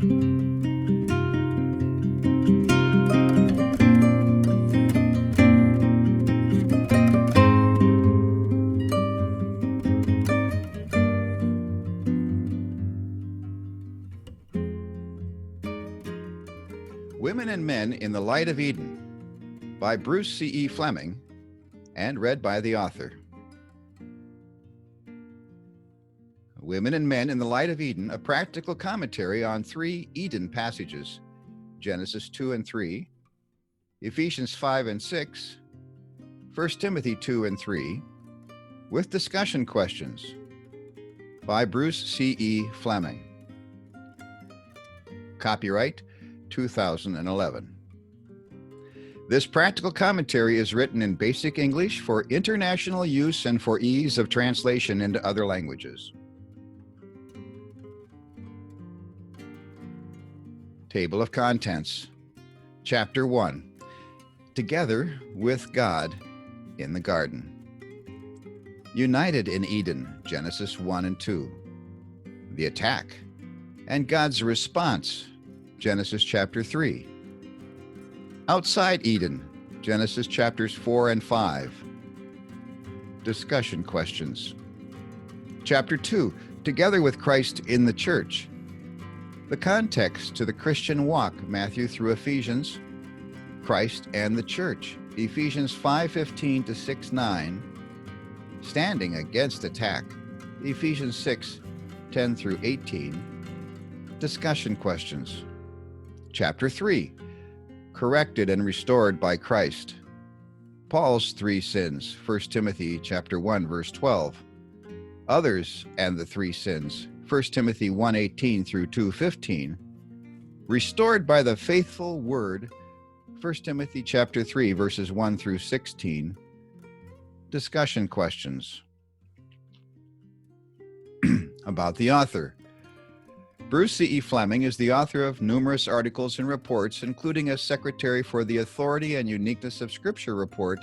Women and Men in the Light of Eden by Bruce C.E. Fleming and read by the author. Women and Men in the Light of Eden, a practical commentary on 3 Eden passages, Genesis 2 and 3, Ephesians 5 and 6, 1 Timothy 2 and 3, with discussion questions by Bruce C.E. Fleming. Copyright 2011. This practical commentary is written in basic English for international use and for ease of translation into other languages. Table of Contents. Chapter 1. Together with God in the Garden. United in Eden, Genesis 1 and 2. The attack and God's response, Genesis chapter 3. Outside Eden, Genesis chapters 4 and 5. Discussion questions. Chapter 2, Together with Christ in the Church. The context to the Christian walk, Matthew through Ephesians. Christ and the Church, Ephesians 5:15 to 6:9. Standing against attack, Ephesians 6:10 through 18. Discussion questions. Chapter 3, Corrected and Restored by Christ. Paul's 3 sins, 1 Timothy chapter 1, verse 12. Others and the 3 sins, 1 Timothy 1:18 through 2:15. Restored by the faithful word, 1 Timothy chapter 3, verses 1 through 16. Discussion questions. About the author. Bruce C.E. Fleming is the author of numerous articles and reports, including as secretary for the Authority and Uniqueness of Scripture report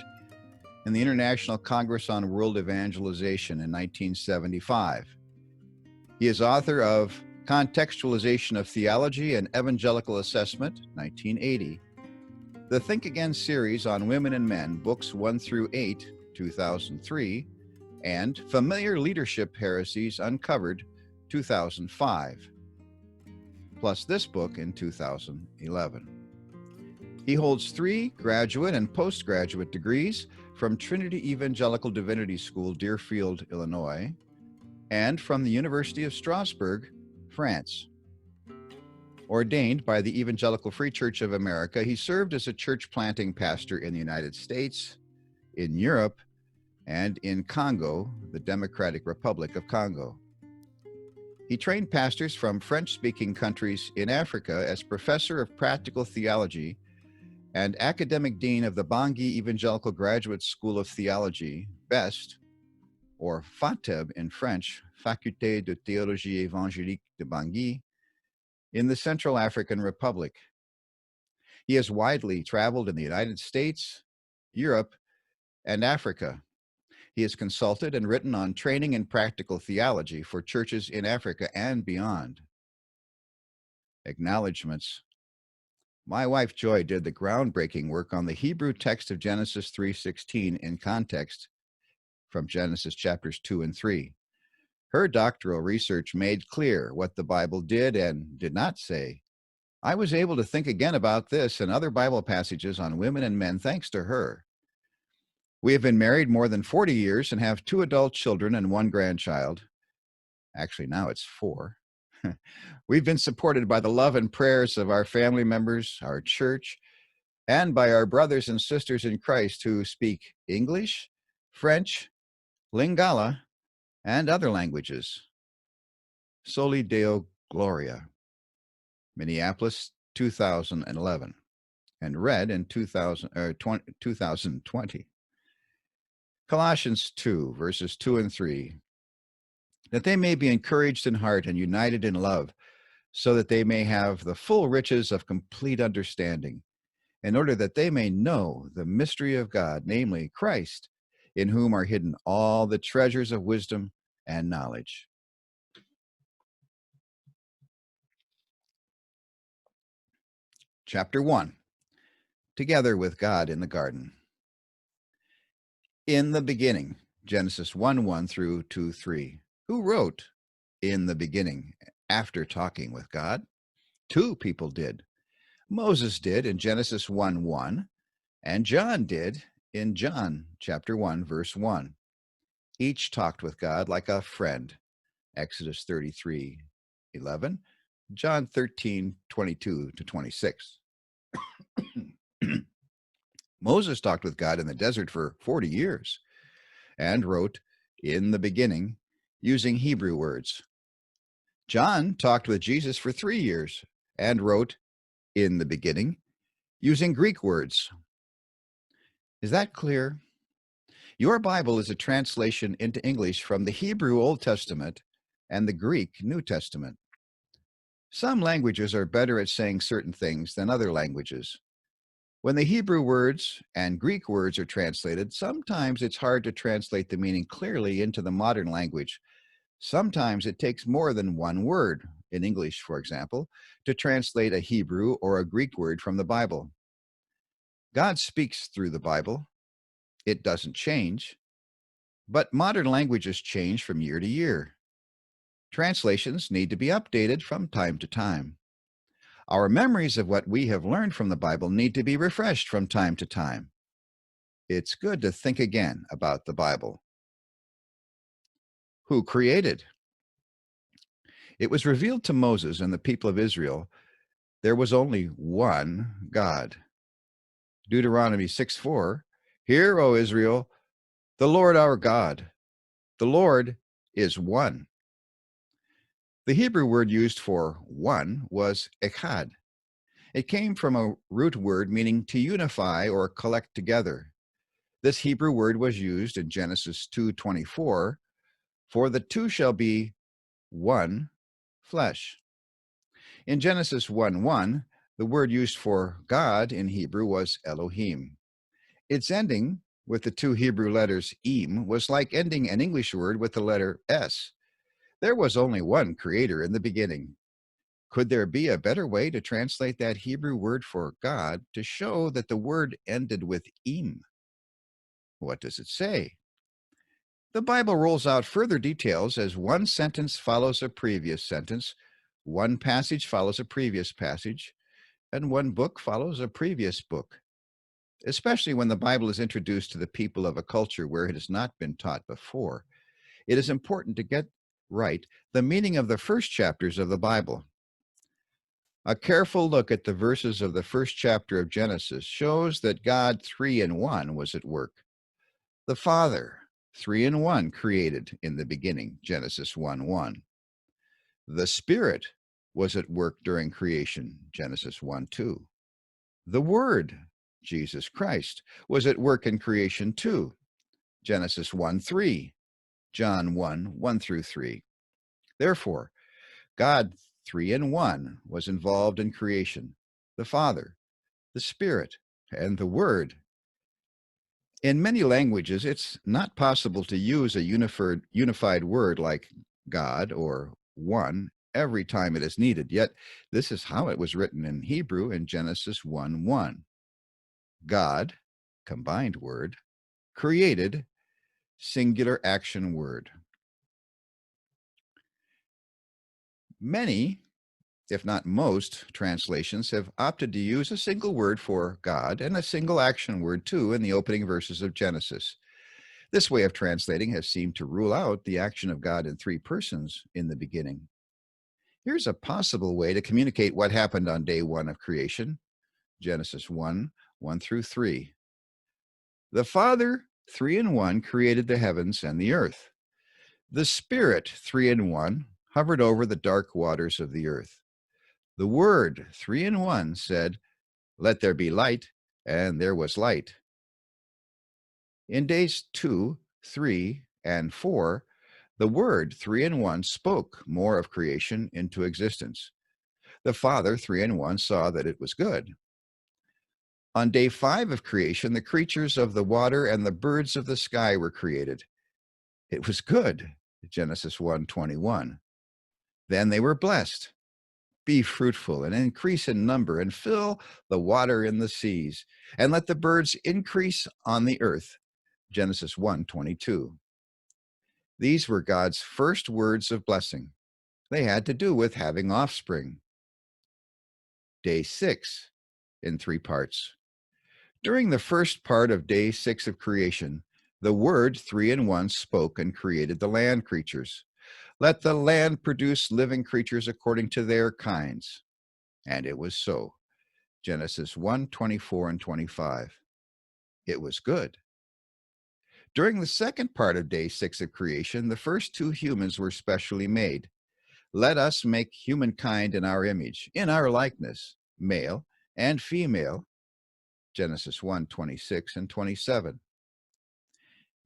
in the International Congress on World Evangelization in 1975. He is author of Contextualization of Theology and Evangelical Assessment, 1980, the Think Again series on Women and Men, books 1 through 8, 2003, and Familiar Leadership Heresies Uncovered, 2005. Plus this book in 2011. He holds 3 graduate and postgraduate degrees from Trinity Evangelical Divinity School, Deerfield, Illinois, and from the University of Strasbourg, France. Ordained by the Evangelical Free Church of America, he served as a church planting pastor in the United States, in Europe, and in Congo, the Democratic Republic of Congo. He trained pastors from French-speaking countries in Africa as professor of practical theology and academic dean of the Bangui Evangelical Graduate School of Theology, BEST, or FATEB in French, Faculté de Théologie Évangélique de Bangui, in the Central African Republic. He has widely traveled in the United States, Europe, and Africa. He has consulted and written on training in practical theology for churches in Africa and beyond. Acknowledgements. My wife Joy did the groundbreaking work on the Hebrew text of Genesis 3:16 in context from Genesis chapters 2 and 3. Her doctoral research made clear what the Bible did and did not say. I was able to think again about this and other Bible passages on women and men thanks to her. We have been married more than 40 years and have 2 adult children and 1 grandchild. Actually, now it's 4. We've been supported by the love and prayers of our family members, our church, and by our brothers and sisters in Christ who speak English, French, Lingala, and other languages. Soli Deo Gloria. Minneapolis, 2011, and read in 2020. Colossians 2, verses 2 and 3, that they may be encouraged in heart and united in love, so that they may have the full riches of complete understanding, in order that they may know the mystery of God, namely Christ, in whom are hidden all the treasures of wisdom and knowledge. Chapter 1. Together with God in the Garden. In the beginning, Genesis 1:1 through 2:3. Who wrote in the beginning after talking with God? Two people did. Moses did in Genesis 1:1, and John did in John chapter 1, verse 1. Each talked with God like a friend. Exodus 33:11, John 13:22 to 26. Moses talked with God in the desert for 40 years and wrote in the beginning using Hebrew words. John talked with Jesus for 3 years and wrote in the beginning using Greek words. Is that clear? Your Bible is a translation into English from the Hebrew Old Testament and the Greek New Testament. Some languages are better at saying certain things than other languages. When the Hebrew words and Greek words are translated, sometimes it's hard to translate the meaning clearly into the modern language. Sometimes it takes more than one word, in English, for example, to translate a Hebrew or a Greek word from the Bible. God speaks through the Bible. It doesn't change. But modern languages change from year to year. Translations need to be updated from time to time. Our memories of what we have learned from the Bible need to be refreshed from time to time. It's good to think again about the Bible. Who created? It was revealed to Moses and the people of Israel there was only one God. Deuteronomy 6:4, Hear, O Israel, the Lord our God, the Lord is one. The Hebrew word used for one was echad. It came from a root word meaning to unify or collect together. This Hebrew word was used in Genesis 2:24, for the two shall be one flesh. In Genesis 1:1, the word used for God in Hebrew was Elohim. Its ending with the two Hebrew letters im was like ending an English word with the letter s. There was only one creator in the beginning. Could there be a better way to translate that Hebrew word for God to show that the word ended with im? What does it say? The Bible rolls out further details as one sentence follows a previous sentence, one passage follows a previous passage, and one book follows a previous book. Especially when the Bible is introduced to the people of a culture where it has not been taught before, it is important to get right the meaning of the first chapters of the Bible. A careful look at the verses of the first chapter of Genesis shows that God, three in one, was at work. The Father, three in one, created in the beginning, Genesis 1:1. The Spirit was at work during creation, Genesis 1:2. The Word, Jesus Christ, was at work in creation too, Genesis 1:3, John 1:1 through 3. Therefore, God, three in one, was involved in creation, the Father, the Spirit, and the Word. In many languages, it's not possible to use a unified word like God or one every time it is needed, yet this is how it was written in Hebrew in Genesis 1:1. God, combined word, created, singular action word. Many, if not most, translations have opted to use a single word for God and a single action word too in the opening verses of Genesis. This way of translating has seemed to rule out the action of God in three persons in the beginning. Here's a possible way to communicate what happened on day one of creation, Genesis 1:1 through 3. The Father, three in one, created the heavens and the earth. The Spirit, three in one, hovered over the dark waters of the earth. The Word, three in one, said, Let there be light, and there was light. In days 2, 3, and 4, the Word, three in one, spoke more of creation into existence. The Father, three in one, saw that it was good. On day 5 of creation, the creatures of the water and the birds of the sky were created. It was good, Genesis 1:21. Then they were blessed. Be fruitful and increase in number and fill the water in the seas, and let the birds increase on the earth. Genesis 1:22. These were God's first words of blessing. They had to do with having offspring. Day 6 in 3 parts. During the first part of day 6 of creation, the Word, 3 in 1, spoke and created the land creatures. Let the land produce living creatures according to their kinds. And it was so. Genesis 1:24 and 25. It was good. During the second part of day 6 of creation, the first 2 humans were specially made. Let us make humankind in our image, in our likeness, male and female. Genesis 1:26 and 27.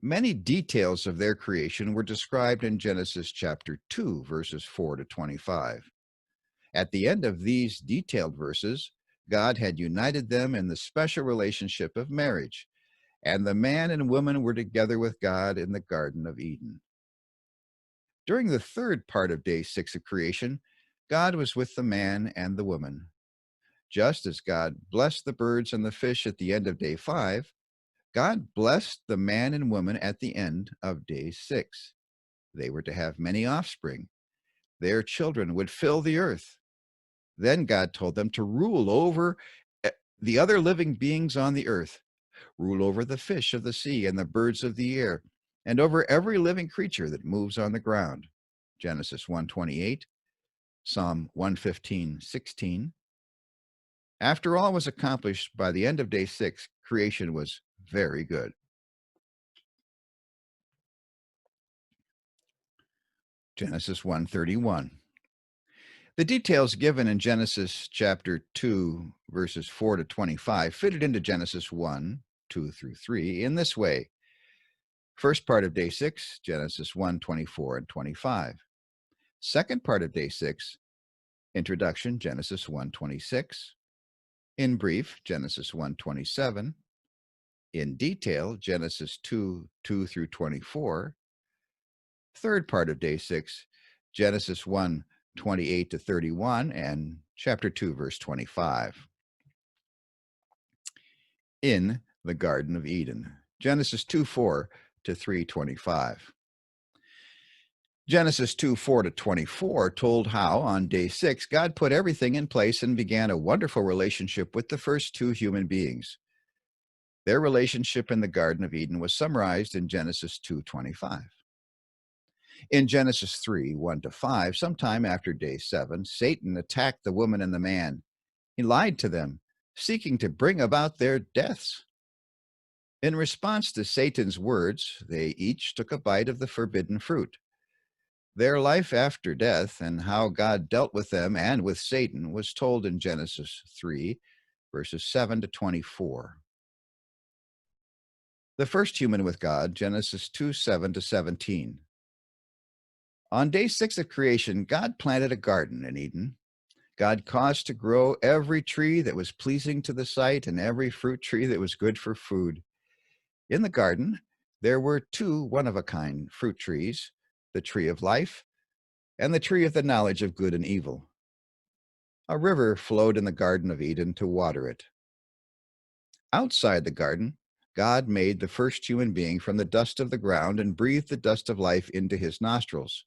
Many details of their creation were described in Genesis chapter 2, verses 4 to 25. At the end of these detailed verses, God had united them in the special relationship of marriage, and the man and woman were together with God in the Garden of Eden. During the third part of day 6 of creation, God was with the man and the woman. Just as God blessed the birds and the fish at the end of day 5, God blessed the man and woman at the end of day 6. They were to have many offspring. Their children would fill the earth. Then God told them to rule over the other living beings on the earth, rule over the fish of the sea and the birds of the air, and over every living creature that moves on the ground. Genesis 1:28, Psalm 115:16. After all was accomplished by the end of day 6, creation was very good. Genesis 1:31. The details given in Genesis chapter 2, verses 4 to 25 fitted into Genesis 1, 2 through 3 in this way. First part of day 6, Genesis 1:24 and 25. Second part of day 6, introduction, Genesis 1:26. In brief, Genesis 1:27. In detail, Genesis 2 through 24. Third part of day 6, Genesis 1:28 to 31, and chapter 2, verse 25. In the Garden of Eden, Genesis 2:4 to 3:25. Genesis 2:4 to 24 told how, on day 6, God put everything in place and began a wonderful relationship with the first 2 human beings. Their relationship in the Garden of Eden was summarized in Genesis 2:25. In Genesis 3:1 to 5, sometime after day 7, Satan attacked the woman and the man. He lied to them, seeking to bring about their deaths. In response to Satan's words, they each took a bite of the forbidden fruit. Their life after death and how God dealt with them and with Satan was told in Genesis 3, verses 7 to 24. The first human with God, Genesis 2:7 to 17. On day 6 of creation, God planted a garden in Eden. God caused to grow every tree that was pleasing to the sight and every fruit tree that was good for food. In the garden, there were 2 one-of-a-kind fruit trees, the tree of life and the tree of the knowledge of good and evil. A river flowed in the Garden of Eden to water it. Outside the garden, God made the first human being from the dust of the ground and breathed the dust of life into his nostrils.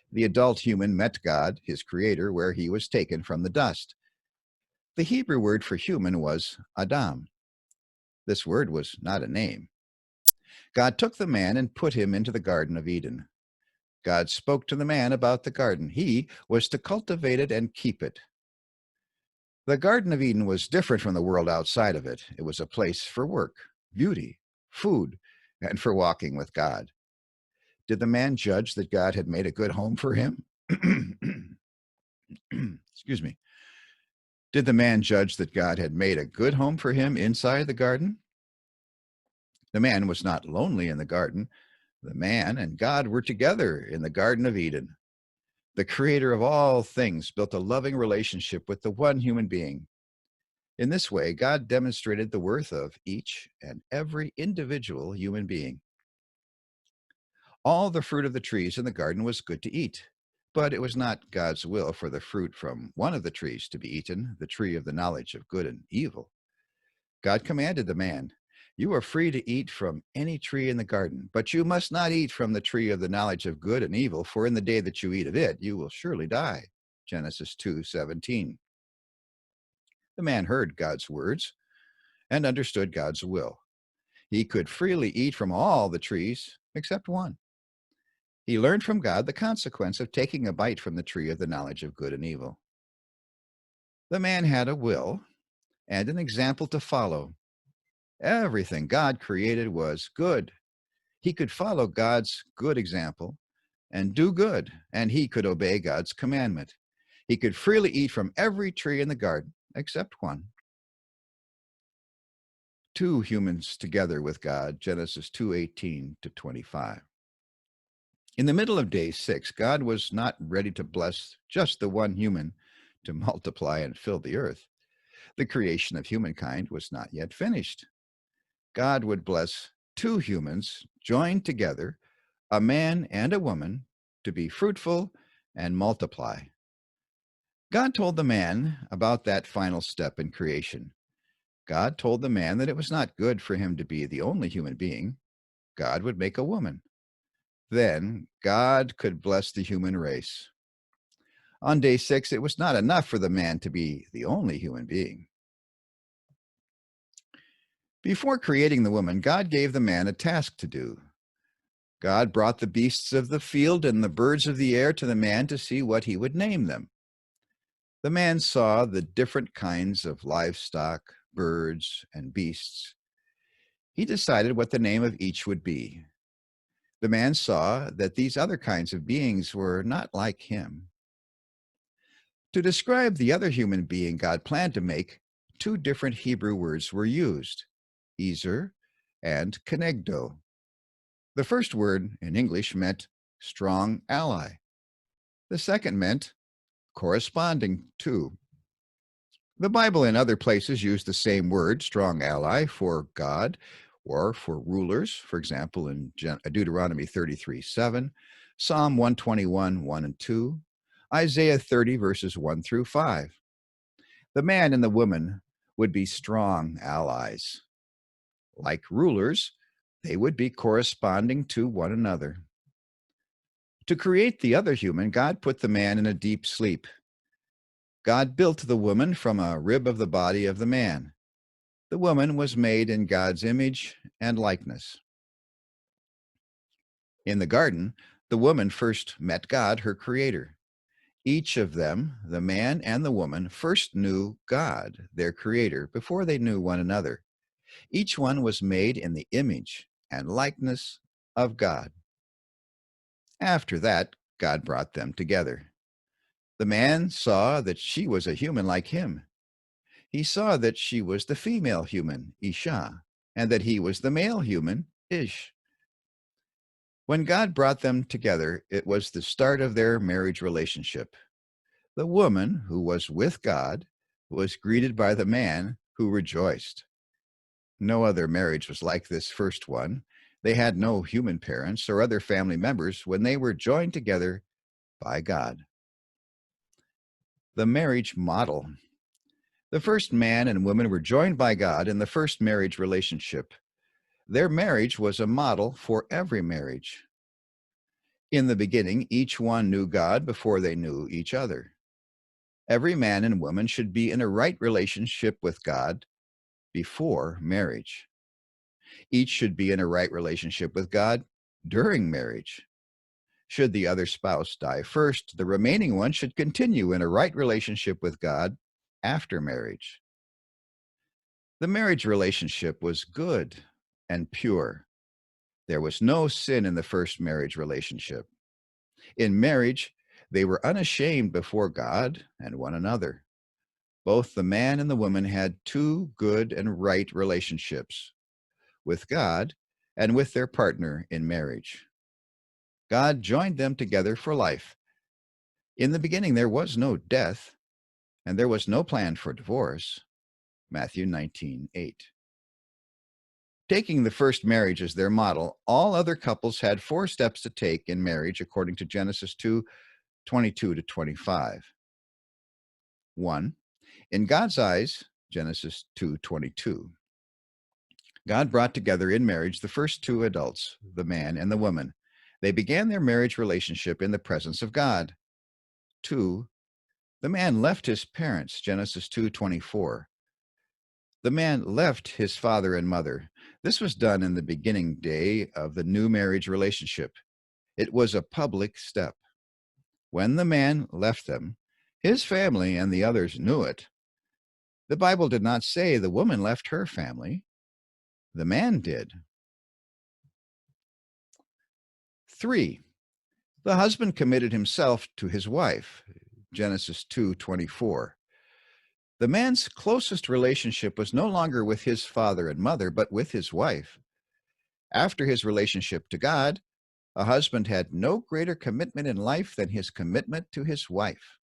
The adult human met God, his creator, where he was taken from the dust. The Hebrew word for human was Adam. This word was not a name. God took the man and put him into the Garden of Eden. God spoke to the man about the garden. He was to cultivate it and keep it. The Garden of Eden was different from the world outside of it. It was a place for work, beauty, food, and for walking with God. Did the man judge that God had made a good home for him? Excuse me. Did the man judge that God had made a good home for him inside the garden? The man was not lonely in the garden. The man and God were together in the Garden of Eden. The creator of all things built a loving relationship with the one human being. In this way, God demonstrated the worth of each and every individual human being. All the fruit of the trees in the garden was good to eat, But it was not God's will for the fruit from one of the trees to be eaten, the tree of the knowledge of good and evil. God commanded the man, "You are free to eat from any tree in the garden, but you must not eat from the tree of the knowledge of good and evil, for in the day that you eat of it, you will surely die." Genesis 2:17. The man heard God's words and understood God's will. He could freely eat from all the trees except one. He learned from God the consequence of taking a bite from the tree of the knowledge of good and evil. The man had a will and an example to follow. Everything God created was good. He could follow God's good example and do good, and he could obey God's commandment. He could freely eat from every tree in the garden except one. Two humans together with God, Genesis 2:18 to 25. In the middle of day 6, God was not ready to bless just the one human to multiply and fill the earth. The creation of humankind was not yet finished. God would bless two humans joined together, a man and a woman, to be fruitful and multiply. God told the man about that final step in creation. God told the man that it was not good for him to be the only human being. God would make a woman. Then God could bless the human race. On day 6, it was not enough for the man to be the only human being. Before creating the woman, God gave the man a task to do. God brought the beasts of the field and the birds of the air to the man to see what he would name them. The man saw the different kinds of livestock, birds, and beasts. He decided what the name of each would be. The man saw that these other kinds of beings were not like him. To describe the other human being God planned to make, two different Hebrew words were used, ezer and kenegdo. The first word in English meant strong ally. The second meant corresponding to. The Bible and other places use the same word, strong ally, for God or for rulers, for example, in Deuteronomy 33:7, Psalm 121, 1 and 2, Isaiah 30, verses 1 through 5. The man and the woman would be strong allies. Like rulers, they would be corresponding to one another. To create the other human, God put the man in a deep sleep. God built the woman from a rib of the body of the man. The woman was made in God's image and likeness. In the garden, the woman first met God, her creator. Each of them, the man and the woman, first knew God, their creator, before they knew one another. Each one was made in the image and likeness of God. After that, God brought them together. The man saw that she was a human like him. He saw that she was the female human, Isha, and that he was the male human, Ish. When God brought them together, it was the start of their marriage relationship. The woman who was with God was greeted by the man who rejoiced. No other marriage was like this first one. They had no human parents or other family members when they were joined together by God. The marriage model. The first man and woman were joined by God in the first marriage relationship. Their marriage was a model for every marriage. In the beginning, each one knew God before they knew each other. Every man and woman should be in a right relationship with God before marriage. Each should be in a right relationship with God during marriage. Should the other spouse die first, the remaining one should continue in a right relationship with God after marriage. The marriage relationship was good and pure. There was no sin in the first marriage relationship. In marriage, they were unashamed before God and one another. Both the man and the woman had two good and right relationships with God and with their partner in marriage. God joined them together for life. In the beginning, there was no death, and there was no plan for divorce. Matthew 19:8. Taking the first marriage as their model, all other couples had 4 steps to take in marriage according to Genesis 2, 22 to 25. 1. In God's eyes, Genesis 2:22. God brought together in marriage the first two adults, the man and the woman. They began their marriage relationship in the presence of God. 2. The man left his parents, Genesis 2:24. The man left his father and mother. This was done in the beginning day of the new marriage relationship. It was a public step. When the man left them, his family and the others knew it. The Bible did not say the woman left her family. The man did. 3. The husband committed himself to his wife, Genesis 2:24. The man's closest relationship was no longer with his father and mother, but with his wife. After his relationship to God, a husband had no greater commitment in life than his commitment to his wife.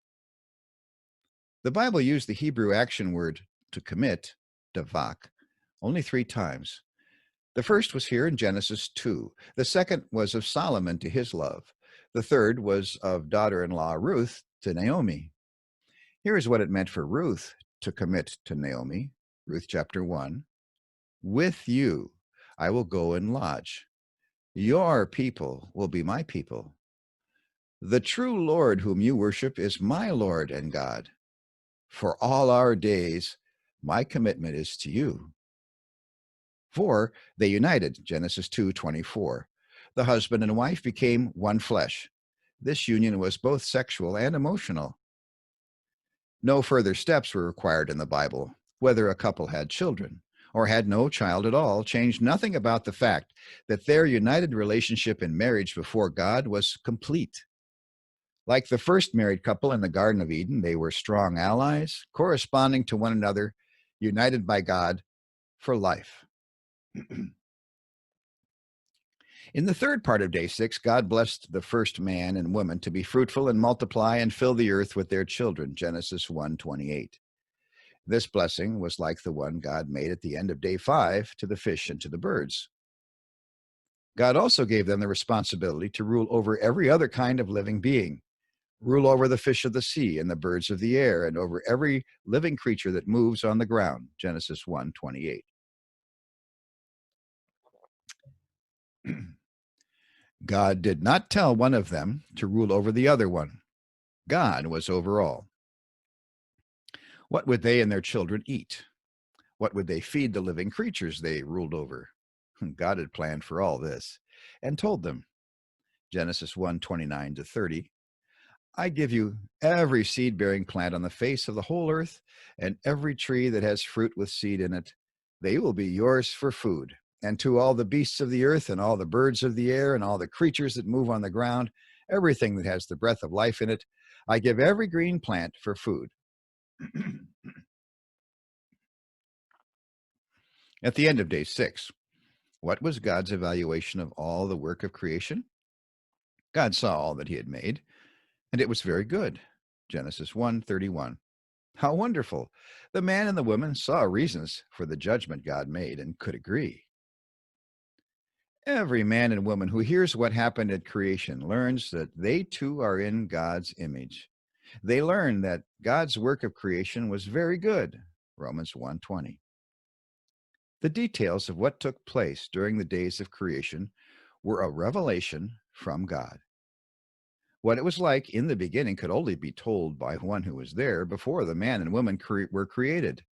The Bible used the Hebrew action word to commit, davak, only 3 times. The first was here in Genesis 2. The second was of Solomon to his love. The third was of daughter-in-law Ruth to Naomi. Here is what it meant for Ruth to commit to Naomi. Ruth chapter 1. With you I will go and lodge. Your people will be my people. The true Lord whom you worship is my Lord and God. For all our days, my commitment is to you. 4. They united, Genesis 2:24. The husband and wife became one flesh. This union was both sexual and emotional. No further steps were required in the Bible. Whether a couple had children or had no child at all changed nothing about the fact that their united relationship in marriage before God was complete. Like the first married couple in the Garden of Eden, they were strong allies, corresponding to one another, united by God for life. In the third part of day 6, God blessed the first man and woman to be fruitful and multiply and fill the earth with their children, Genesis 1:28. This blessing was like the one God made at the end of day 5 to the fish and to the birds. God also gave them the responsibility to rule over every other kind of living being, rule over the fish of the sea and the birds of the air, and over every living creature that moves on the ground, Genesis 1:28. God did not tell one of them to rule over the other one. God was over all. What would they and their children eat? What would they feed the living creatures they ruled over? God had planned for all this and told them, Genesis 1:29 to 30, I give you every seed-bearing plant on the face of the whole earth and every tree that has fruit with seed in it. They will be yours for food. And to all the beasts of the earth and all the birds of the air and all the creatures that move on the ground, everything that has the breath of life in it, I give every green plant for food. At the end of day 6, what was God's evaluation of all the work of creation? God saw all that he had made, and it was very good. Genesis 1:31. How wonderful! The man and the woman saw reasons for the judgment God made and could agree. Every man and woman who hears what happened at creation learns that they too are in God's image. They learn that God's work of creation was very good. Romans 1:20. The details of what took place during the days of creation were a revelation from God. What it was like in the beginning could only be told by one who was there before the man and woman were created.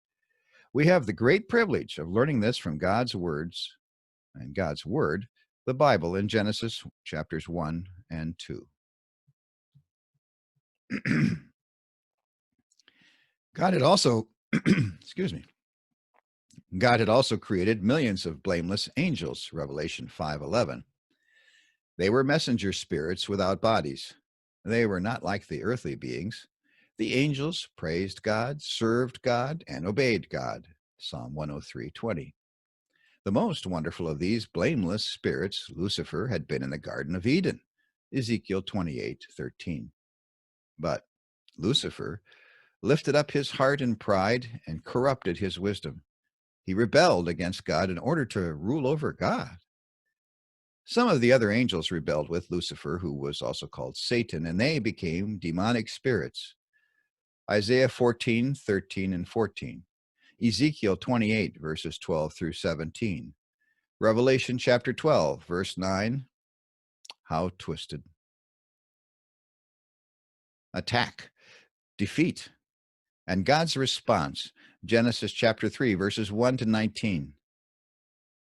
We have the great privilege of learning this from God's words and God's word, the Bible, in Genesis chapters 1 and 2. God had also, excuse me, God had also created millions of blameless angels, Revelation 5:11. They were messenger spirits without bodies. They were not like the earthly beings. The angels praised God, served God, and obeyed God. Psalm 103:20. The most wonderful of these blameless spirits, Lucifer, had been in the Garden of Eden. Ezekiel 28:13. But Lucifer lifted up his heart in pride and corrupted his wisdom. He rebelled against God in order to rule over God. Some of the other angels rebelled with Lucifer, who was also called Satan, and they became demonic spirits. Isaiah 14, 13, and 14. Ezekiel 28, verses 12 through 17. Revelation chapter 12, verse 9. How twisted. Attack, defeat, and God's response. Genesis chapter 3, verses 1 to 19.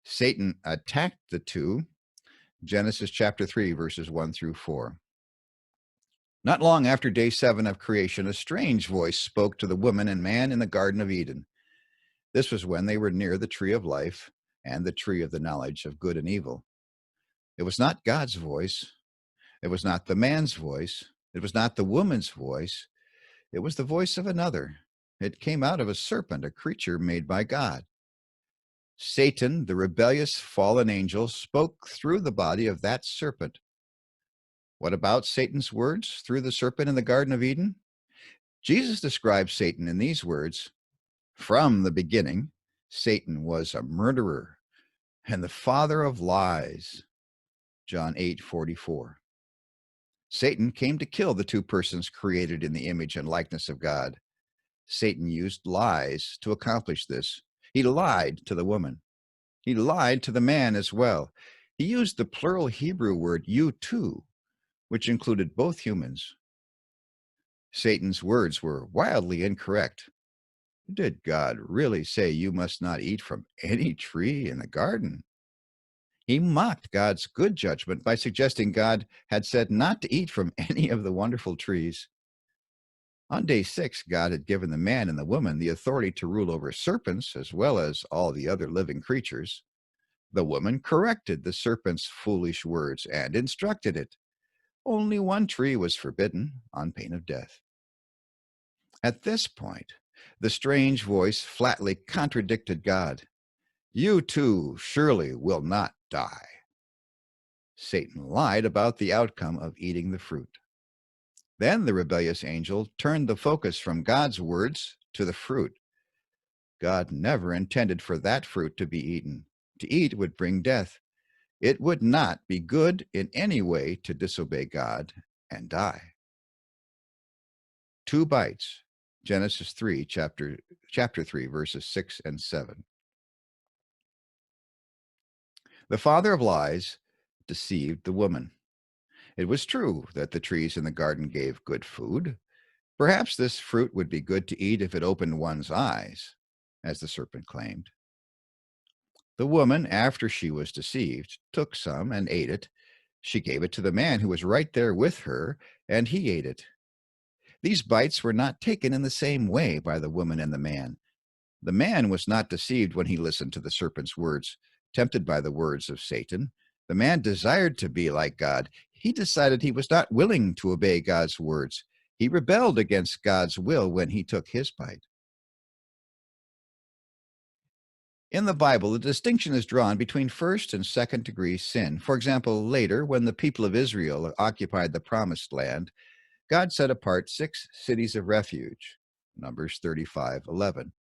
Satan attacked the two. Genesis chapter 3, verses 1 through 4. Not long after day 7 of creation, a strange voice spoke to the woman and man in the Garden of Eden. This was when they were near the tree of life and the tree of the knowledge of good and evil. It was not God's voice. It was not the man's voice. It was not the woman's voice. It was the voice of another. It came out of a serpent, a creature made by God. Satan, the rebellious fallen angel, spoke through the body of that serpent. What about Satan's words through the serpent in the Garden of Eden? Jesus describes Satan in these words: from the beginning, Satan was a murderer and the father of lies. John 8:44. Satan came to kill the two persons created in the image and likeness of God. Satan used lies to accomplish this. He lied to the woman. He lied to the man as well. He used the plural Hebrew word you too, which included both humans. Satan's words were wildly incorrect. Did God really say you must not eat from any tree in the garden? He mocked God's good judgment by suggesting God had said not to eat from any of the wonderful trees. On day 6, God had given the man and the woman the authority to rule over serpents as well as all the other living creatures. The woman corrected the serpent's foolish words and instructed it. Only one tree was forbidden, on pain of death. At this point, the strange voice flatly contradicted God. You too surely will not die. Satan lied about the outcome of eating the fruit. Then the rebellious angel turned the focus from God's words to the fruit. God never intended for that fruit to be eaten. To eat would bring death. It would not be good in any way to disobey God and die. 2 bites. Genesis 3, chapter 3, verses 6 and 7. The father of lies deceived the woman. It was true that the trees in the garden gave good food. Perhaps this fruit would be good to eat if it opened one's eyes, as the serpent claimed. The woman, after she was deceived, took some and ate it. She gave it to the man who was right there with her, and he ate it. These bites were not taken in the same way by the woman and the man. The man was not deceived when he listened to the serpent's words, tempted by the words of Satan. The man desired to be like God. He decided he was not willing to obey God's words. He rebelled against God's will when he took his bite. In the Bible, the distinction is drawn between first and second degree sin. For example, later, when the people of Israel occupied the promised land, God set apart 6 cities of refuge, Numbers 35:11.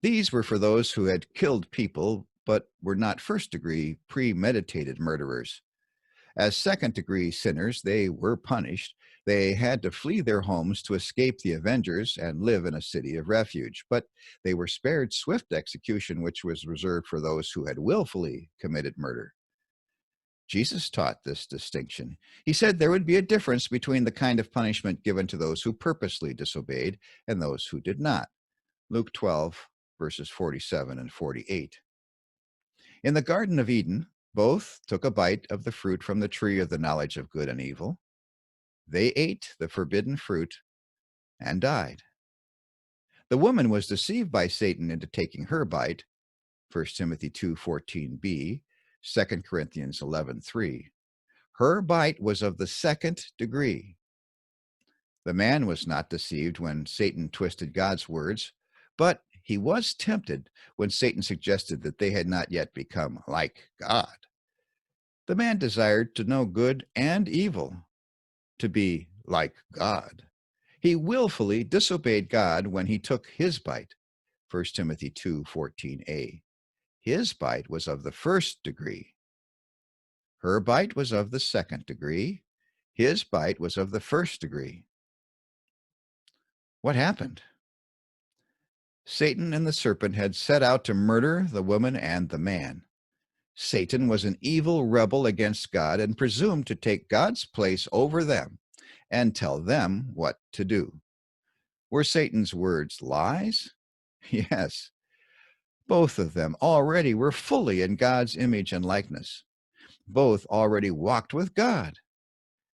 These were for those who had killed people but were not first-degree premeditated murderers. As second-degree sinners, they were punished. They had to flee their homes to escape the avengers and live in a city of refuge. But they were spared swift execution, which was reserved for those who had willfully committed murder. Jesus taught this distinction. He said there would be a difference between the kind of punishment given to those who purposely disobeyed and those who did not. Luke 12, verses 47 and 48. In the Garden of Eden, both took a bite of the fruit from the tree of the knowledge of good and evil. They ate the forbidden fruit and died. The woman was deceived by Satan into taking her bite, 1 Timothy 2:14b, 2 Corinthians 11:3. Her bite was of the second degree. The man was not deceived when Satan twisted God's words, but he was tempted when Satan suggested that they had not yet become like God. The man desired to know good and evil, to be like God. He willfully disobeyed God when he took his bite, 1 Timothy 2:14a. His bite was of the first degree. Her bite was of the second degree. His bite was of the first degree. What happened? Satan and the serpent had set out to murder the woman and the man. Satan was an evil rebel against God and presumed to take God's place over them and tell them what to do. Were Satan's words lies? Yes. Both of them already were fully in God's image and likeness. Both already walked with God.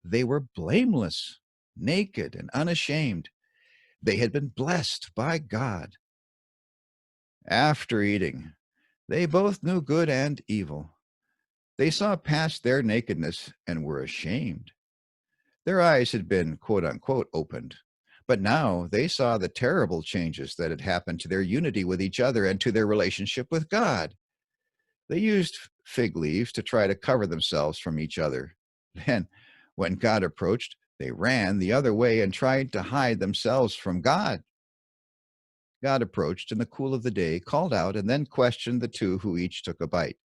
They were blameless, naked, and unashamed. They had been blessed by God. After eating, they both knew good and evil. They saw past their nakedness and were ashamed. Their eyes had been, quote unquote, opened, but now they saw the terrible changes that had happened to their unity with each other and to their relationship with God. They used fig leaves to try to cover themselves from each other. Then, when God approached, they ran the other way and tried to hide themselves from God. God approached in the cool of the day, called out, and then questioned the two who each took a bite.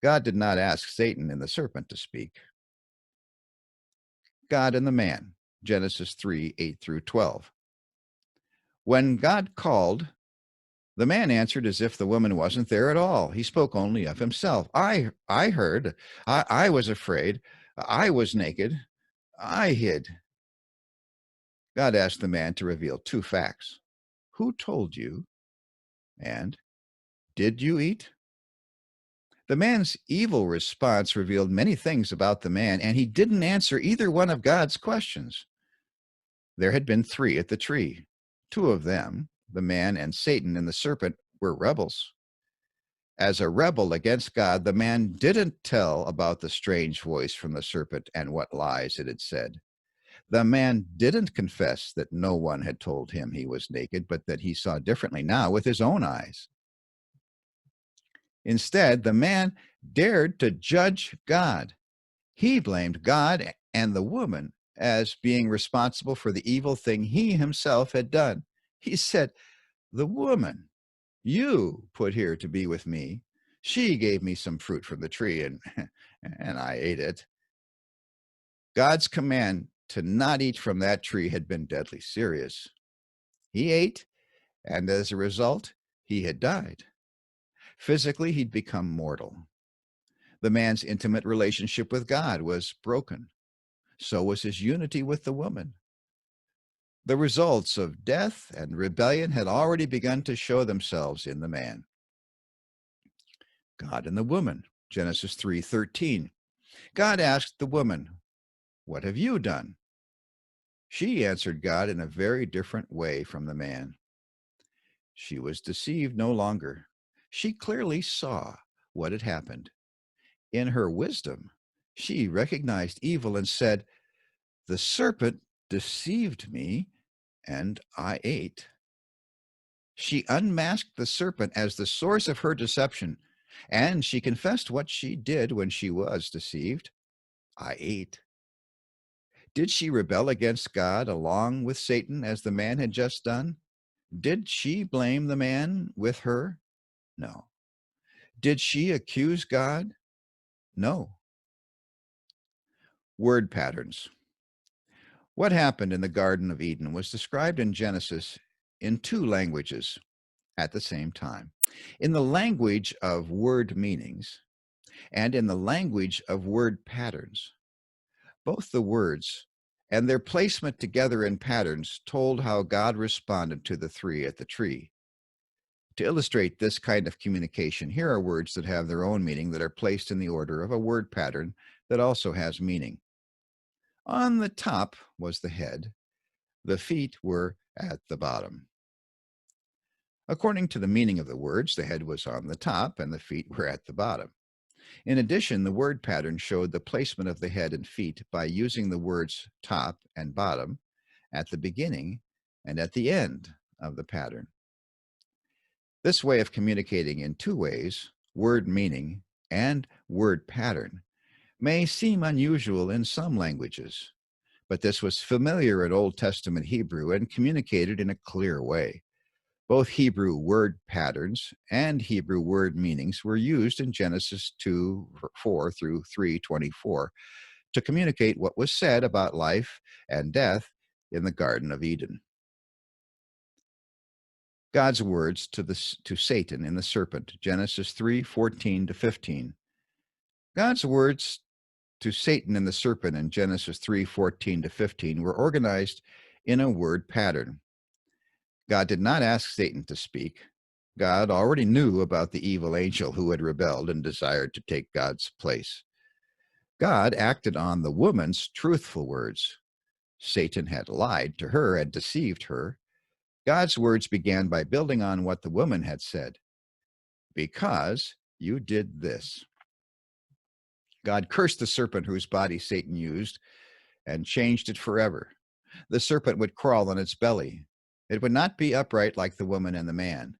God did not ask Satan and the serpent to speak. God and the man, Genesis 3:8-12. When God called, the man answered as if the woman wasn't there at all. He spoke only of himself. I heard. I was afraid. I was naked. I hid. God asked the man to reveal two facts. Who told you? And did you eat? The man's evil response revealed many things about the man, and he didn't answer either one of God's questions. There had been three at the tree. Two of them, the man and Satan and the serpent, were rebels. As a rebel against God, the man didn't tell about the strange voice from the serpent and what lies it had said. The man didn't confess that no one had told him he was naked, but that he saw differently now with his own eyes. Instead, the man dared to judge God. He blamed God and the woman as being responsible for the evil thing he himself had done. He said, "The woman you put here to be with me, she gave me some fruit from the tree and I ate it." God's command to not eat from that tree had been deadly serious. He ate, and as a result, he had died. Physically, he'd become mortal. The man's intimate relationship with God was broken. So was his unity with the woman. The results of death and rebellion had already begun to show themselves in the man. God and the woman, Genesis 3:13. God asked the woman, "What have you done?" She answered God in a very different way from the man. She was deceived no longer. She clearly saw what had happened. In her wisdom, she recognized evil and said, "The serpent deceived me, and I ate." She unmasked the serpent as the source of her deception, and she confessed what she did when she was deceived. I ate. Did she rebel against God along with Satan as the man had just done? Did she blame the man with her? No. Did she accuse God? No. Word patterns. What happened in the Garden of Eden was described in Genesis in two languages at the same time. In the language of word meanings and in the language of word patterns. Both the words and their placement together in patterns told how God responded to the three at the tree. To illustrate this kind of communication, here are words that have their own meaning that are placed in the order of a word pattern that also has meaning. On the top was the head, the feet were at the bottom. According to the meaning of the words, the head was on the top and the feet were at the bottom. In addition, the word pattern showed the placement of the head and feet by using the words top and bottom at the beginning and at the end of the pattern. This way of communicating in two ways, word meaning and word pattern, may seem unusual in some languages, but this was familiar in Old Testament Hebrew and communicated in a clear way. Both Hebrew word patterns and Hebrew word meanings were used in Genesis 2:4 through 3:24 to communicate what was said about life and death in the Garden of Eden. God's words to Satan in the serpent, Genesis 3:14 to 15. God's words to Satan and the serpent in Genesis 3:14 to 15 were organized in a word pattern. God did not ask Satan to speak. God already knew about the evil angel who had rebelled and desired to take God's place. God acted on the woman's truthful words. Satan had lied to her and deceived her. God's words began by building on what the woman had said. Because you did this. God cursed the serpent whose body Satan used and changed it forever. The serpent would crawl on its belly. It would not be upright like the woman and the man.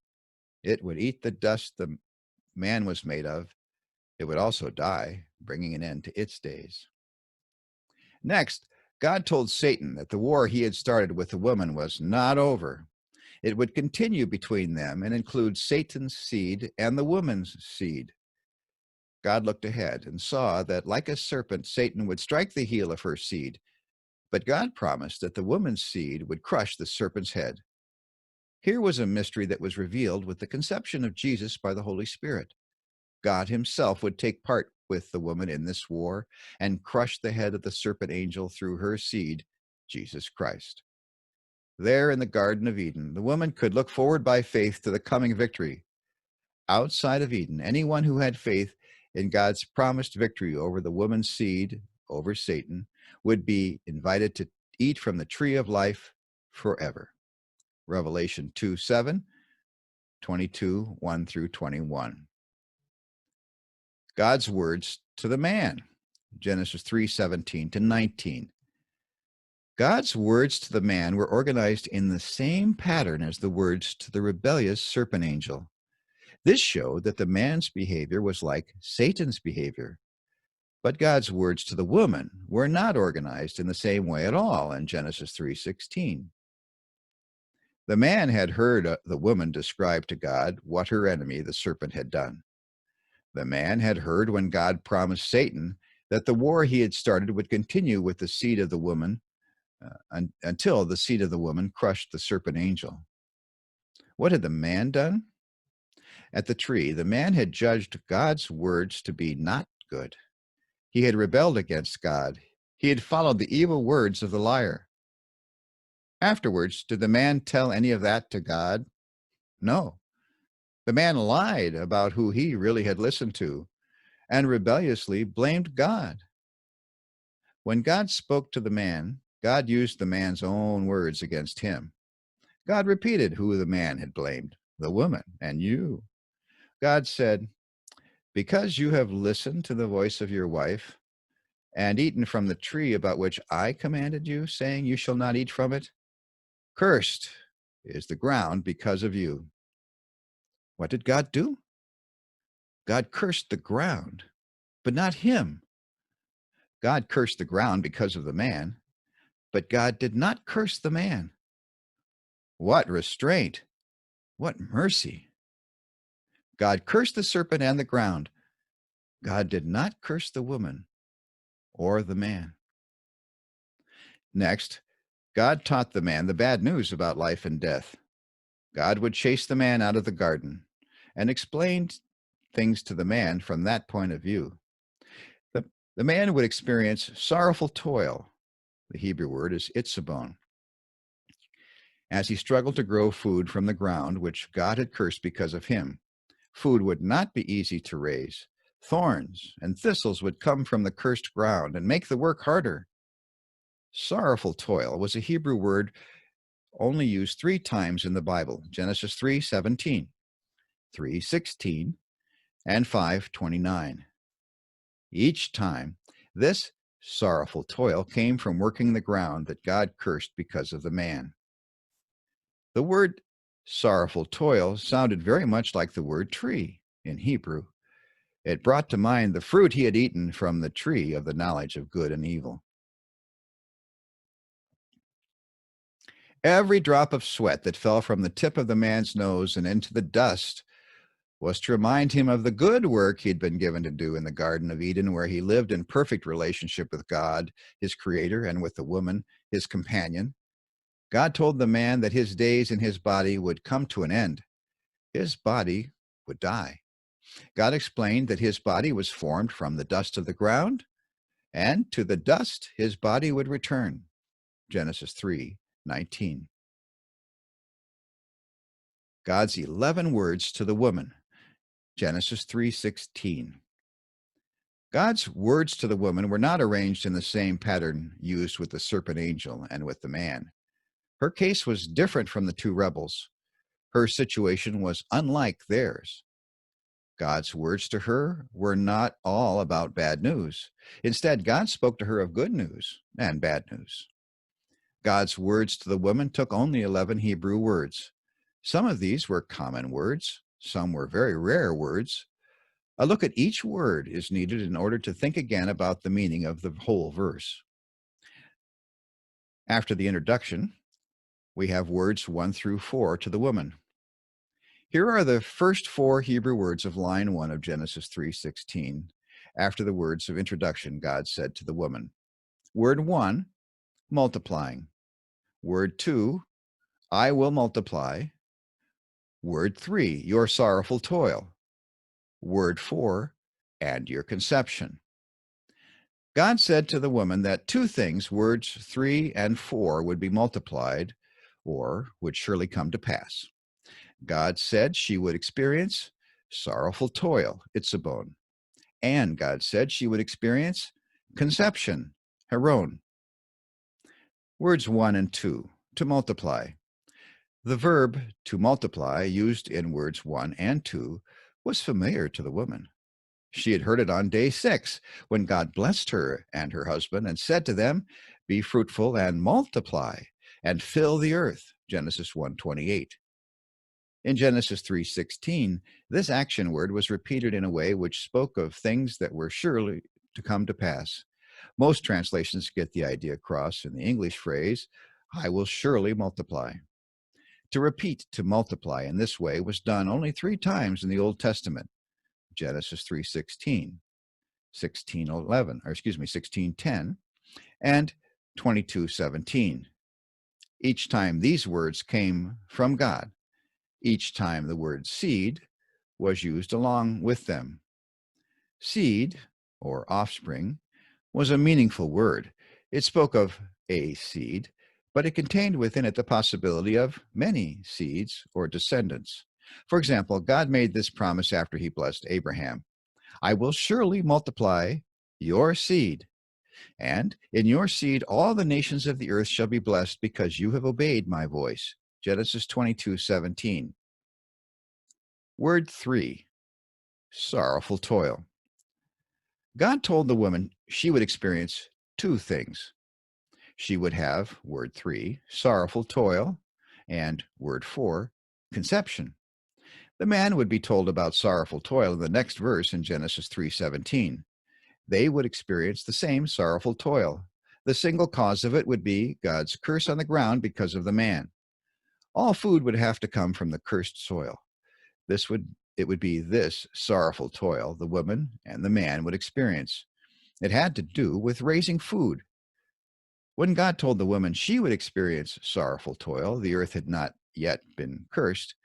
It would eat the dust the man was made of. It would also die, bringing an end to its days. Next, God told Satan that the war he had started with the woman was not over. It would continue between them and include Satan's seed and the woman's seed. God looked ahead and saw that, like a serpent, Satan would strike the heel of her seed, but God promised that the woman's seed would crush the serpent's head. Here was a mystery that was revealed with the conception of Jesus by the Holy Spirit. God himself would take part with the woman in this war and crush the head of the serpent angel through her seed, Jesus Christ. There in the Garden of Eden, the woman could look forward by faith to the coming victory. Outside of Eden, anyone who had faith in God's promised victory over the woman's seed, over Satan, would be invited to eat from the tree of life forever. Revelation 2:7, 22, 1 through 21. God's words to the man, Genesis 3:17 to 19. God's words to the man were organized in the same pattern as the words to the rebellious serpent angel. This showed that the man's behavior was like Satan's behavior. But God's words to the woman were not organized in the same way at all in Genesis 3:16. The man had heard the woman describe to God what her enemy, the serpent, had done. The man had heard when God promised Satan that the war he had started would continue with the seed of the woman until the seed of the woman crushed the serpent angel. What had the man done? At the tree, the man had judged God's words to be not good. He had rebelled against God. He had followed the evil words of the liar. Afterwards, did the man tell any of that to God? No. The man lied about who he really had listened to and rebelliously blamed God. When God spoke to the man, God used the man's own words against him. God repeated who the man had blamed, the woman and you. God said, "Because you have listened to the voice of your wife and eaten from the tree about which I commanded you, saying you shall not eat from it, cursed is the ground because of you." What did God do? God cursed the ground, but not him. God cursed the ground because of the man, but God did not curse the man. What restraint! What mercy! God cursed the serpent and the ground. God did not curse the woman or the man. Next, God taught the man the bad news about life and death. God would chase the man out of the garden and explained things to the man from that point of view. The, the man would experience sorrowful toil. The Hebrew word is itzabon. As he struggled to grow food from the ground, which God had cursed because of him. Food would not be easy to raise. Thorns and thistles would come from the cursed ground and make the work harder. Sorrowful toil was a Hebrew word only used 3 times in the Bible: Genesis 3:17, 3:16, and 5:29. Each time, this sorrowful toil came from working the ground that God cursed because of the man. The word sorrowful toil sounded very much like the word tree in Hebrew. It brought to mind the fruit he had eaten from the tree of the knowledge of good and evil. Every drop of sweat that fell from the tip of the man's nose and into the dust was to remind him of the good work he'd been given to do in the Garden of Eden, where he lived in perfect relationship with God, his creator, and with the woman, his companion. God told the man that his days in his body would come to an end. His body would die. God explained that his body was formed from the dust of the ground, and to the dust his body would return. Genesis 3:19. God's 11 words to the woman. Genesis 3:16. God's words to the woman were not arranged in the same pattern used with the serpent angel and with the man. Her case was different from the two rebels. Her situation was unlike theirs. God's words to her were not all about bad news. Instead, God spoke to her of good news and bad news. God's words to the woman took only 11 Hebrew words. Some of these were common words, some were very rare words. A look at each word is needed in order to think again about the meaning of the whole verse. After the introduction, we have words 1 through 4 to the woman. Here are the first 4 Hebrew words of line 1 of Genesis 3:16. After the words of introduction, God said to the woman. Word 1, multiplying. Word 2, I will multiply. Word 3, your sorrowful toil. Word 4, and your conception. God said to the woman that 2 things, words 3 and 4, would be multiplied or would surely come to pass. God said she would experience sorrowful toil, itzabon, and God said she would experience conception, heron. Words 1 and 2, to multiply. The verb to multiply, used in words 1 and 2, was familiar to the woman. She had heard it on day 6, when God blessed her and her husband and said to them, be fruitful and multiply and fill the earth, Genesis 1:28. In Genesis 3:16, this action word was repeated in a way which spoke of things that were surely to come to pass. Most translations get the idea across in the English phrase, I will surely multiply. To repeat to multiply in this way was done only 3 times in the Old Testament. Genesis 3:16, 16:10, and 22:17. Each time these words came from God. Each time the word seed was used along with them. Seed, or offspring, was a meaningful word. It spoke of a seed, but it contained within it the possibility of many seeds or descendants. For example, God made this promise after he blessed Abraham. I will surely multiply your seed, and in your seed all the nations of the earth shall be blessed because you have obeyed my voice. Genesis 22:17. Word 3, sorrowful toil. God told the woman she would experience 2 things. She would have, word 3, sorrowful toil, and word 4, conception. The man would be told about sorrowful toil in the next verse in Genesis 3:17. They would experience the same sorrowful toil. The single cause of it would be God's curse on the ground because of the man. All food would have to come from the cursed soil. It would be this sorrowful toil the woman and the man would experience. It had to do with raising food. When God told the woman she would experience sorrowful toil, the earth had not yet been cursed.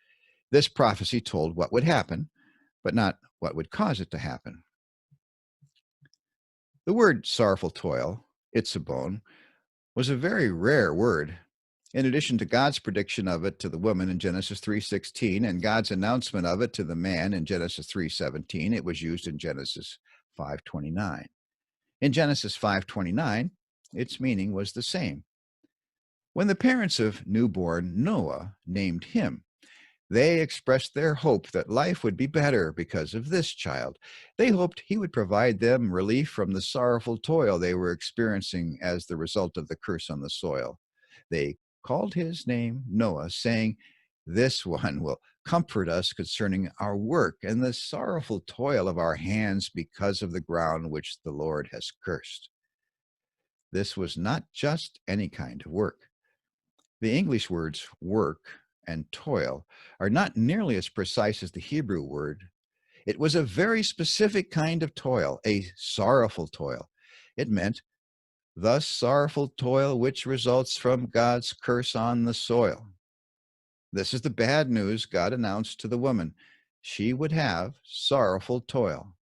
This prophecy told what would happen, but not what would cause it to happen. The word sorrowful toil, itzabon, was a very rare word. In addition to God's prediction of it to the woman in Genesis 3:16 and God's announcement of it to the man in Genesis 3:17, it was used in Genesis 5:29. In Genesis 5:29, its meaning was the same. When the parents of newborn Noah named him, they expressed their hope that life would be better because of this child. They hoped he would provide them relief from the sorrowful toil they were experiencing as the result of the curse on the soil. They called his name Noah, saying, this one will comfort us concerning our work and the sorrowful toil of our hands because of the ground which the Lord has cursed. This was not just any kind of work. The English words work and toil are not nearly as precise as the Hebrew word. It was a very specific kind of toil, a sorrowful toil. It meant, thus sorrowful toil which results from God's curse on the soil. This is the bad news God announced to the woman. She would have sorrowful toil.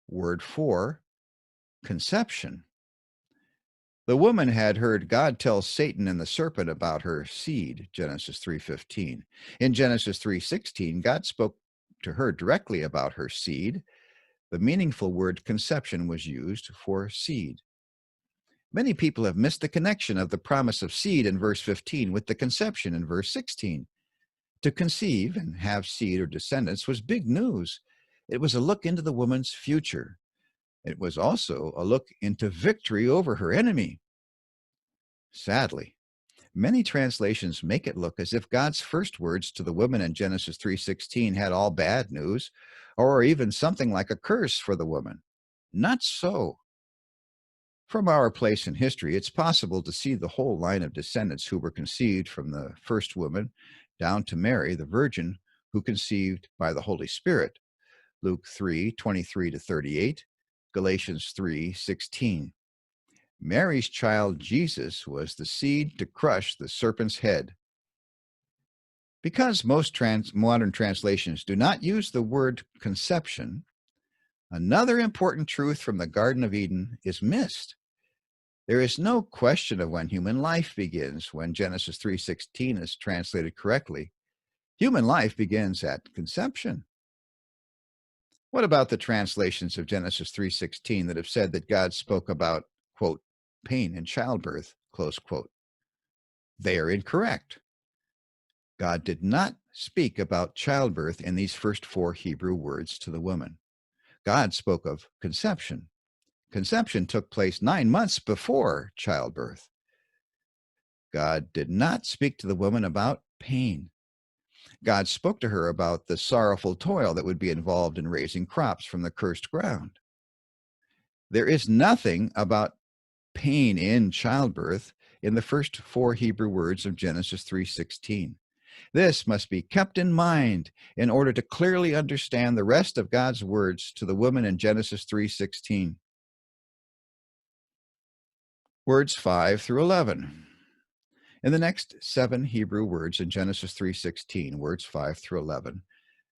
Word 4, conception. The woman had heard God tell Satan and the serpent about her seed, Genesis 3:15. In Genesis 3:16, God spoke to her directly about her seed. The meaningful word conception was used for seed. Many people have missed the connection of the promise of seed in verse 15 with the conception in verse 16. To conceive and have seed or descendants was big news. It was a look into the woman's future. It was also a look into victory over her enemy. Sadly, many translations make it look as if God's first words to the woman in Genesis 3:16 had all bad news, or even something like a curse for the woman. Not so. From our place in history, it's possible to see the whole line of descendants who were conceived from the first woman down to Mary, the Virgin, who conceived by the Holy Spirit. Luke 3:23-38, Galatians 3:16. Mary's child Jesus was the seed to crush the serpent's head. Because most modern translations do not use the word conception, another important truth from the Garden of Eden is missed. There is no question of when human life begins when Genesis 3:16 is translated correctly. Human life begins at conception. What about the translations of Genesis 3:16 that have said that God spoke about, quote, pain in childbirth, close quote? They are incorrect. God did not speak about childbirth in these first 4 Hebrew words to the woman. God spoke of conception. Conception took place 9 months before childbirth. God did not speak to the woman about pain. God spoke to her about the sorrowful toil that would be involved in raising crops from the cursed ground. There is nothing about pain in childbirth in the first 4 Hebrew words of Genesis 3:16. This must be kept in mind in order to clearly understand the rest of God's words to the woman in Genesis 3:16. Words 5-11. In the next 7 Hebrew words in Genesis 3:16, words 5-11,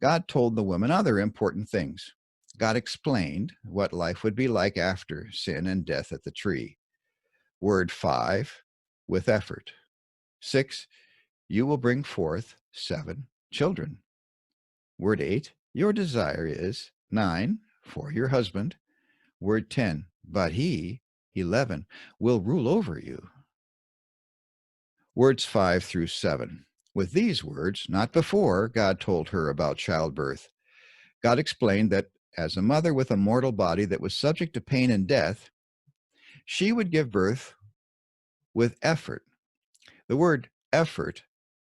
God told the woman other important things. God explained what life would be like after sin and death at the tree. Word 5, with effort. 6, you will bring forth 7 children. Word 8, your desire is. 9, for your husband. Word 10, but he. 11, will rule over you. Words 5-7. With these words, not before, God told her about childbirth. God explained that as a mother with a mortal body that was subject to pain and death, she would give birth with effort. The word effort,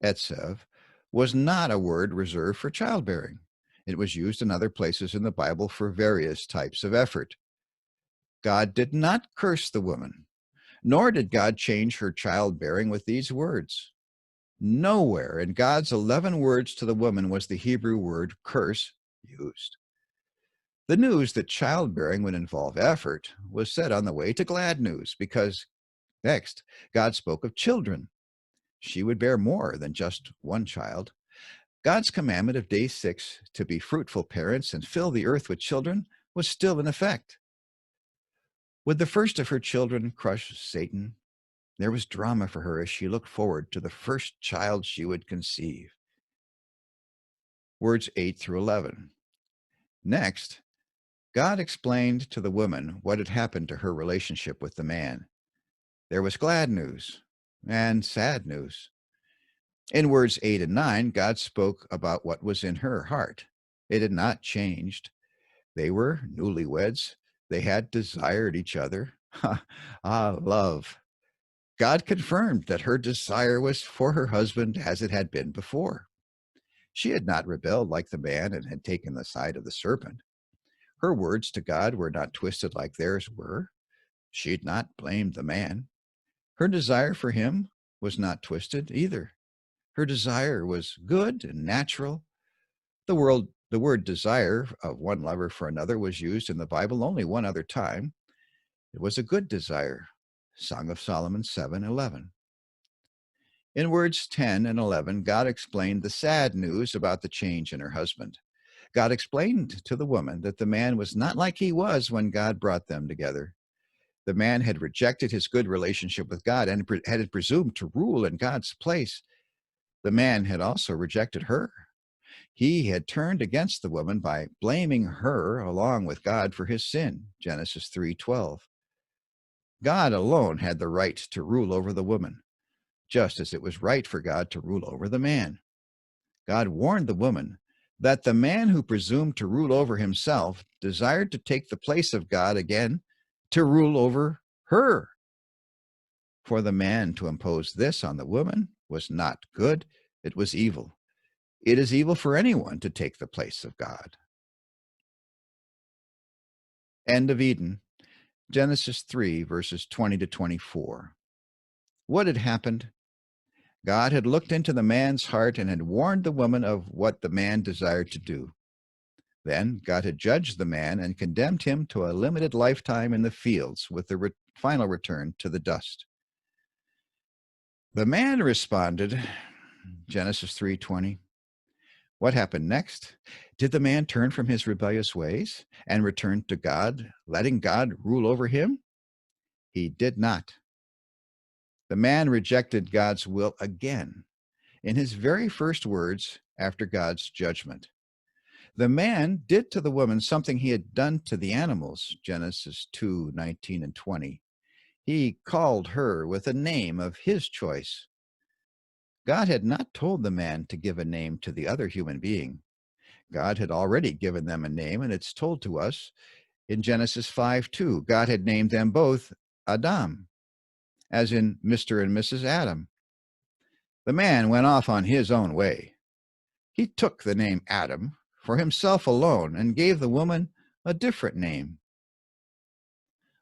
etsev, was not a word reserved for childbearing. It was used in other places in the Bible for various types of effort. God did not curse the woman, nor did God change her childbearing with these words. Nowhere in God's 11 words to the woman was the Hebrew word curse used. The news that childbearing would involve effort was said on the way to glad news because, next, God spoke of children. She would bear more than just one child. God's commandment of day 6 to be fruitful parents and fill the earth with children was still in effect. Would the first of her children crush Satan? There was drama for her as she looked forward to the first child she would conceive. Words 8-11. Next, God explained to the woman what had happened to her relationship with the man. There was glad news and sad news. In words 8 and 9, God spoke about what was in her heart. It had not changed. They were newlyweds. They had desired each other. Love. God confirmed that her desire was for her husband as it had been before. She had not rebelled like the man and had taken the side of the serpent. Her words to God were not twisted like theirs were. She had not blamed the man. Her desire for him was not twisted either. Her desire was good and natural. The word desire of one lover for another was used in the Bible only one other time. It was a good desire. Song of Solomon 7:11. In words 10 and 11, God explained the sad news about the change in her husband. God explained to the woman that the man was not like he was when God brought them together. The man had rejected his good relationship with God and had presumed to rule in God's place. The man had also rejected her. He had turned against the woman by blaming her along with God for his sin. Genesis 3:12. God alone had the right to rule over the woman, just as it was right for God to rule over the man. God warned the woman that the man who presumed to rule over himself desired to take the place of God again to rule over her. For the man to impose this on the woman was not good, it was evil. It is evil for anyone to take the place of God. End of Eden, Genesis 3, verses 20 to 24. What had happened? God had looked into the man's heart and had warned the woman of what the man desired to do. Then God had judged the man and condemned him to a limited lifetime in the fields with the final return to the dust. The man responded, Genesis 3:20. What happened next? Did the man turn from his rebellious ways and return to God, letting God rule over him? He did not. The man rejected God's will again in his very first words after God's judgment. The man did to the woman something he had done to the animals, Genesis 2:19 and 20. He called her with a name of his choice. God had not told the man to give a name to the other human being. God had already given them a name, and it's told to us in Genesis 5:2. God had named them both Adam, as in Mr. and Mrs. Adam. The man went off on his own way. He took the name Adam for himself alone and gave the woman a different name.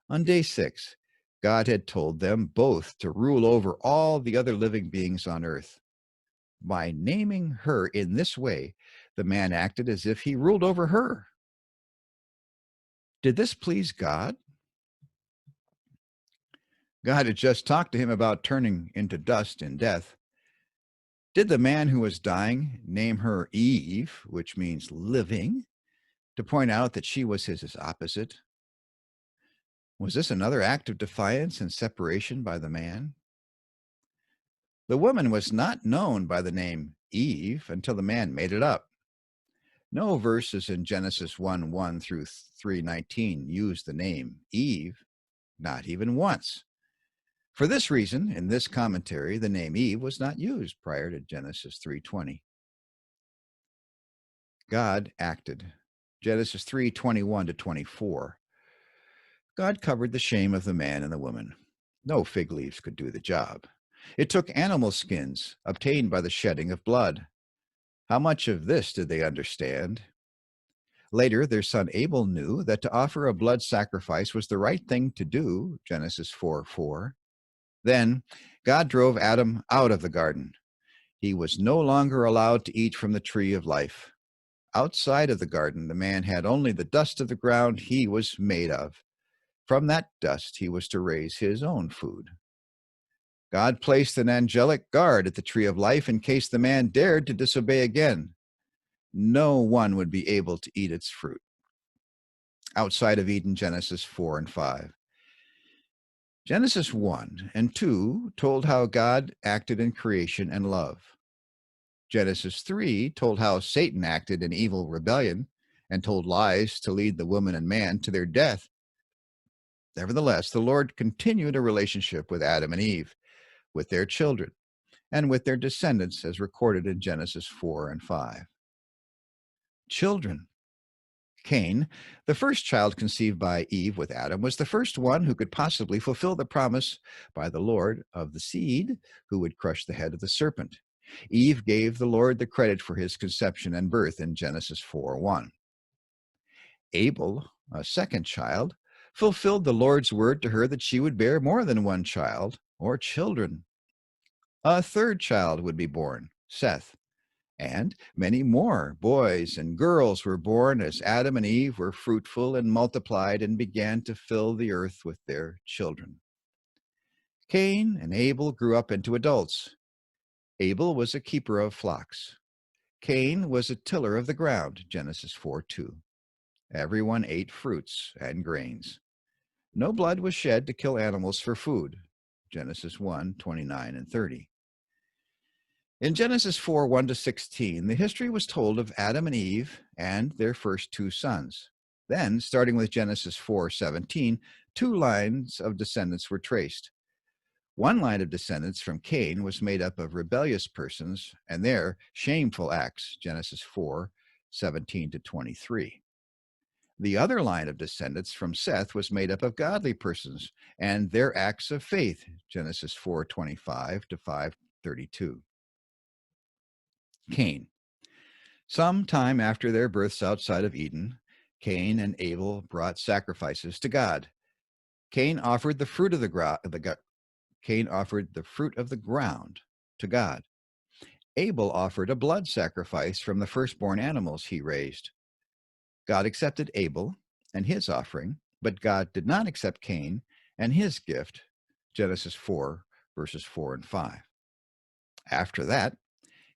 On day 6, God had told them both to rule over all the other living beings on earth. By naming her in this way, the man acted as if he ruled over her. Did this please God? God had just talked to him about turning into dust in death. Did the man who was dying name her Eve, which means living, to point out that she was his opposite? Was this another act of defiance and separation by the man? The woman was not known by the name Eve until the man made it up. No verses in Genesis 1:1 through 3:19 use the name Eve, not even once. For this reason, in this commentary, the name Eve was not used prior to Genesis 3:20. God acted. Genesis 3:21 to 24. God covered the shame of the man and the woman. No fig leaves could do the job. It took animal skins obtained by the shedding of blood. How much of this did they understand? Later, their son Abel knew that to offer a blood sacrifice was the right thing to do, Genesis 4:4. Then God drove Adam out of the garden. He was no longer allowed to eat from the tree of life. Outside of the garden, the man had only the dust of the ground he was made of. From that dust, he was to raise his own food. God placed an angelic guard at the tree of life in case the man dared to disobey again. No one would be able to eat its fruit. Outside of Eden, Genesis 4 and 5. Genesis 1 and 2 told how God acted in creation and love. Genesis 3 told how Satan acted in evil rebellion and told lies to lead the woman and man to their death. Nevertheless, the Lord continued a relationship with Adam and Eve, with their children, and with their descendants, as recorded in Genesis 4 and 5. Children. Cain, the first child conceived by Eve with Adam, was the first one who could possibly fulfill the promise by the Lord of the seed who would crush the head of the serpent. Eve gave the Lord the credit for his conception and birth in Genesis 4:1. Abel, a second child, fulfilled the Lord's word to her that she would bear more than one child or children. A third child would be born, Seth, and many more boys and girls were born as Adam and Eve were fruitful and multiplied and began to fill the earth with their children. Cain and Abel grew up into adults. Abel was a keeper of flocks. Cain was a tiller of the ground, Genesis 4:2. Everyone ate fruits and grains. No blood was shed to kill animals for food, Genesis 1:29 and 30. In Genesis 4:1-16, the history was told of Adam and Eve and their first two sons. Then, starting with Genesis 4:17, two lines of descendants were traced. One line of descendants from Cain was made up of rebellious persons and their shameful acts, Genesis 4:17-23. The other line of descendants from Seth was made up of godly persons and their acts of faith, Genesis 4:25-5:32. Cain. Some time after their births outside of Eden, Cain and Abel brought sacrifices to God. Cain offered the fruit of the ground to God. Abel offered a blood sacrifice from the firstborn animals he raised. God accepted Abel and his offering, but God did not accept Cain and his gift, Genesis 4:4-5. After that,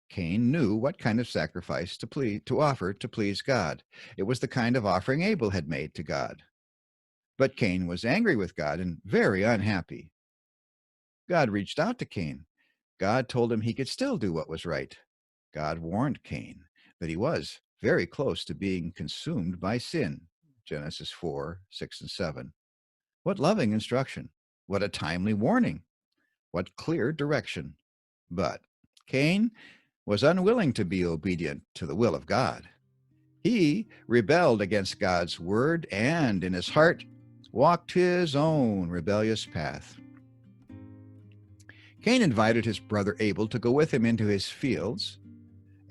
Cain knew what kind of sacrifice to offer to please God. It was the kind of offering Abel had made to God. But Cain was angry with God and very unhappy. God reached out to Cain. God told him he could still do what was right. God warned Cain that he was very close to being consumed by sin, Genesis 4:6-7. What loving instruction! What a timely warning! What clear direction! But Cain was unwilling to be obedient to the will of God. He rebelled against God's word and, in his heart, walked his own rebellious path. Cain invited his brother Abel to go with him into his fields.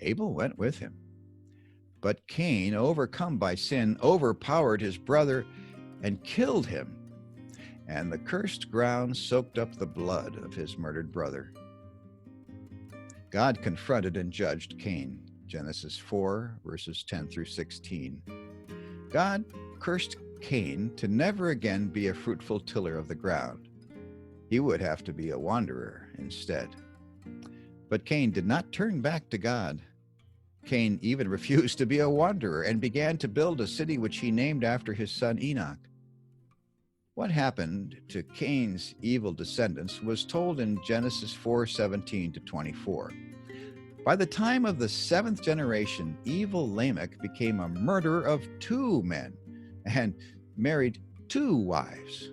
Abel went with him. But Cain, overcome by sin, overpowered his brother and killed him. And the cursed ground soaked up the blood of his murdered brother. God confronted and judged Cain, Genesis 4:10-16. God cursed Cain to never again be a fruitful tiller of the ground. He would have to be a wanderer instead. But Cain did not turn back to God. Cain even refused to be a wanderer and began to build a city which he named after his son Enoch. What happened to Cain's evil descendants was told in Genesis 4:17-24. By the time of the seventh generation, evil Lamech became a murderer of two men and married two wives.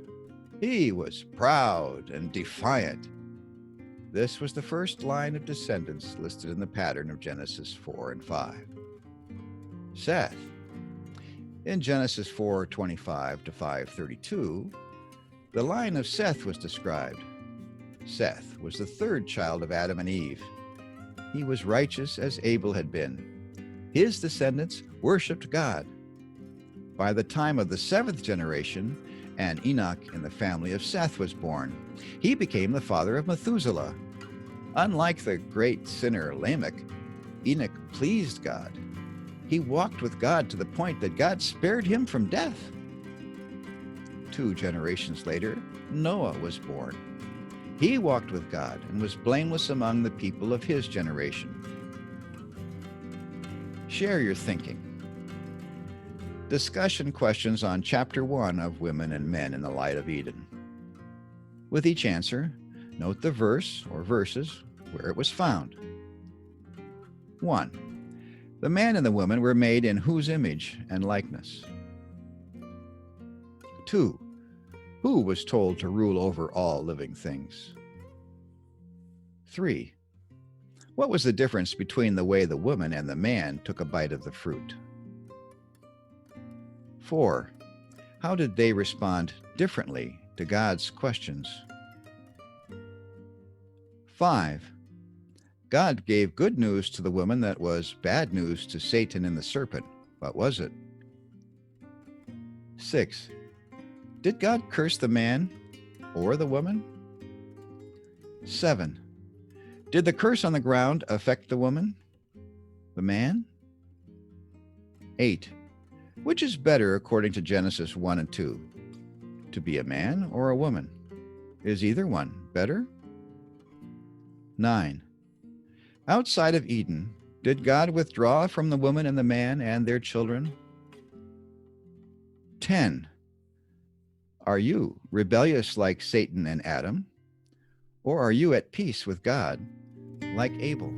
He was proud and defiant. This was the first line of descendants listed in the pattern of Genesis 4 and 5. Seth. In Genesis 4:25-5:32, the line of Seth was described. Seth was the third child of Adam and Eve. He was righteous as Abel had been. His descendants worshipped God. By the time of the seventh generation, and Enoch in the family of Seth was born, he became the father of Methuselah. Unlike the great sinner Lamech, Enoch pleased God. He walked with God to the point that God spared him from death. 2 generations later, Noah was born. He walked with God and was blameless among the people of his generation. Share your thinking. Discussion questions on Chapter 1 of Women and Men in the Light of Eden. With each answer, note the verse or verses where it was found. 1. The man and the woman were made in whose image and likeness? 2. Who was told to rule over all living things? 3. What was the difference between the way the woman and the man took a bite of the fruit? 4. How did they respond differently to God's questions? 5. God gave good news to the woman that was bad news to Satan and the serpent. What was it? 6. Did God curse the man or the woman? 7. Did the curse on the ground affect the woman? The man? 8. Which is better according to Genesis 1 and 2? To be a man or a woman? Is either one better? 9. Outside of Eden, did God withdraw from the woman and the man and their children? 10. Are you rebellious like Satan and Adam? Or are you at peace with God like Abel?